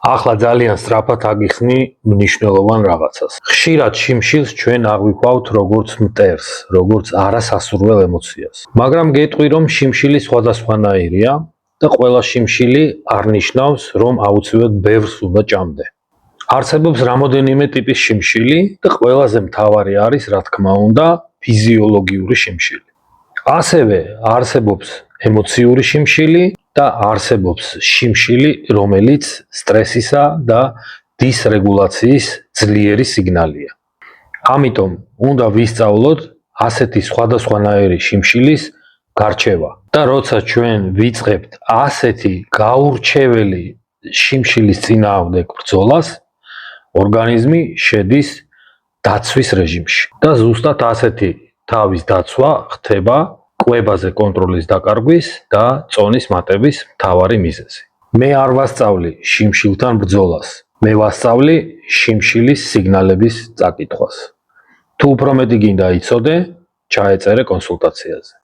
ახლა ძალიან სწრაფად აგიხსნი მნიშვნელოვან რაღაცას. ხშირად შიმშილს ჩვენ აღვიქვავთ როგორც მტერს, როგორც არასასურველ ემოციას. მაგრამ გეტყვი, რომ შიმშილი სხვადასხვანაირია და ყველა შიმშილი არ ნიშნავს, რომ აუცილებლად ბევრს უნდა ჭამდე. არსებობს რამოდენიმე ტიპის შიმშილი და ყველაზე მთავარი არის, რა თქმა უნდა, ფიზიოლოგიური შიმშილი. ასევე არსებობს ემოციური შიმშილი და არსებობს შიმშილი, რომელიც სტრესისა და დისრეგულაციის ძლიერი სიგნალია. ამიტომ უნდა ვისწავლოთ ასეთი სხვადასხვანაირი შიმშილის გარჩევა. და როცა ჩვენ ვიწყებთ ასეთი გაურჩეველი შიმშილის წინააღმდეგ ბრძოლას, ორგანიზმი შედის დაცვის რეჟიმში. და ზუსტად ასეთი თავის დაცვა ხდება კვებაზე კონტროლის დაკარგვის და წონის მატების მთავარი მიზეზი. მე არ ვასწავლი შიმშილთან ბრძოლას, მე ვასწავლი შიმშილის სიგნალების წაკითხვას. თუ უფრო მეტი გინდა იცოდე, ჩაეწერე კონსულტაციაზე.